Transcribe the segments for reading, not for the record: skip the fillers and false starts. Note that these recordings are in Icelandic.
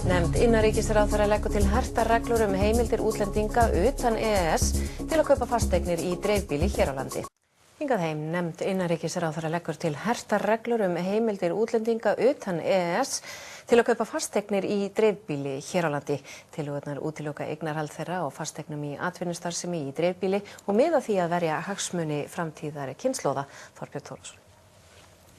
Nefnd innanríkisráðherra leggur til hertar reglur heimildir útlendinga utan EES til að kaupa fasteignir í dreifbýli hér á landi. Hingað heim nefnd innanríkisráðherra leggur til hertar reglur heimildir útlendinga utan EES til að kaupa fasteignir í dreifbýli hér á landi. Tillögurnar útiloka eignarhald þeirra á fasteignum í atvinnustarfsemi í dreifbýli og miða því að verja hagsmuni framtíðar kynslóða. Þorbjörn Þórðarson.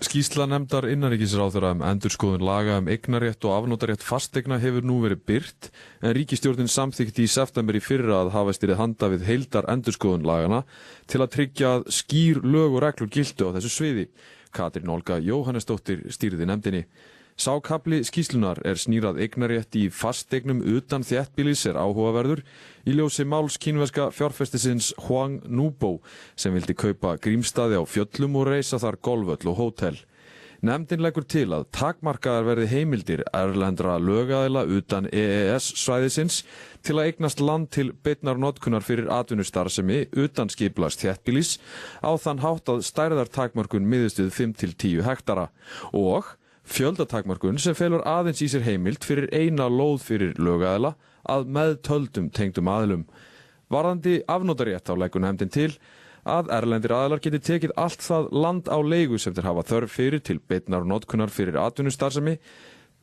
Skýrsla nefndar innanríkisráðherra endurskoðun laga eignarrétt og afnotarétt fasteigna hefur nú verið birt, en ríkisstjórnin samþykkti í september í fyrra að hafa stýrið handa við heildar endurskoðun lagana til að tryggja að skýr lög og reglur giltu á þessu sviði. Katrín Olga Jóhannesdóttir stýrði nefndinni. Sá kafli skýrslunar snýr að eignarrétt í fasteignum utan þéttbýlis áhugaverður í ljósi máls kínverska fjárfestisins Huang Nubo sem vildi kaupa Grímsstaði á fjöllum og reisa þar golfvöll og hótel. Nefndin leggur til að takmarkaðar verði heimildir erlendra lögaðila utan EES svæðisins til að eignast land til beinnar notkunar fyrir atvinnustarfsemi utan skipulags þéttbýlis á þann hátt að stærðartakmörkun miðist við 5 til 10 hektara og fjöldatakmörkun sem felur aðeins í sér heimild fyrir eina lóð fyrir lögaðila að meðtöldum tengdum aðilum. Varðandi afnotarétt þá leggur nefndin til að erlendir aðilar geti tekið allt það land á leigu sem þeir hafa þörf fyrir til beinnar notkunar fyrir atvinnustarfsemi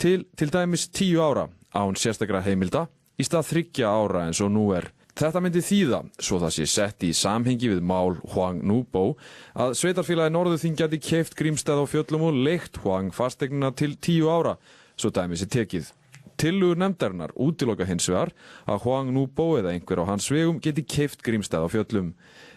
til dæmis 10 ára án sérstakra heimilda í stað 3 ára eins og nú er. Þetta myndi þýða, svo það sé sett í samhengi við mál Huang Nubo, að sveitarfélagi Norðurþing gæti keypt Grímsstað á fjöllum og leigt Huang fasteignina til 10 ára, svo dæmi sé tekið. Tillögur nefndarinnar útiloka hins vegar að Huang Nubo eða einhver á hans vegum geti keypt Grímsstað á fjöllum.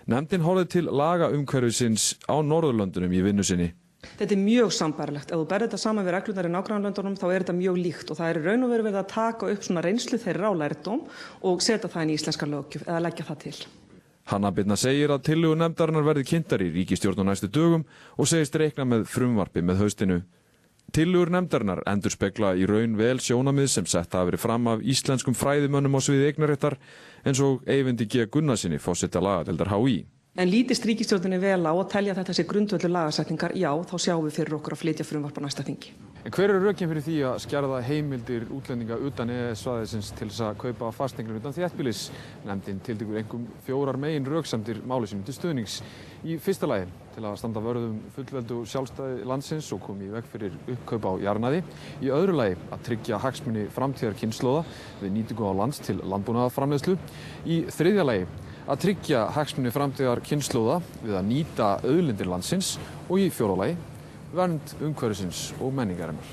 Nefndin horfði til lagaumhverfisins á Norðurlöndunum í vinnu sinni. Þetta mjög sambærilegt. Ef þú berð þetta saman við reglurnar í nágrannalöndunum þá þetta mjög líkt og það í raun og veru verið að taka upp svona reynslu þeirra á lærdóm og setja það inn í íslenska löggjöf eða leggja það til. Hanna Birna segir að tillögur nefndarinnar verði kynntar í ríkisstjórn á næstu dögum og segist reikna með frumvarpi með haustinu. Tillögur nefndarinnar endurspegla í raun vel sjónamið sem sett hafa verið fram af íslenskum fræðimönnum á sviði eignarréttar eins og Eyvindi G. Gunnarsinni, forseta lagadeildar HÍ. En lítist ríkisstjórninni vel á að telja þetta sé grundvöllur lagasetningar, já, þá sjáum við fyrir okkur að flytja frumvarp á næsta þingi. En hver eru rökin fyrir því að skerða heimildir útlendinga utan EES-svæðisins til þess að kaupa fasteignir utan þéttbýlis? Nefndin tiltekur einkum 4 megin röksemdir máli sínu til stuðnings. Í fyrsta lagi til að standa vörð fullveldi og sjálfstæði landsins og koma í veg fyrir uppkaup á jarðnæði. Í öðru lagi að tryggja hagsmuni framtíðar kynslóða við nýtingu á lands til landbúnaðarframleiðslu. Í þriðja lagi að tryggja hagsmuni framtíðar kynslóða við að nýta auðlindir landsins og í fjórða lagi vernd umhverfisins og menningarinnar.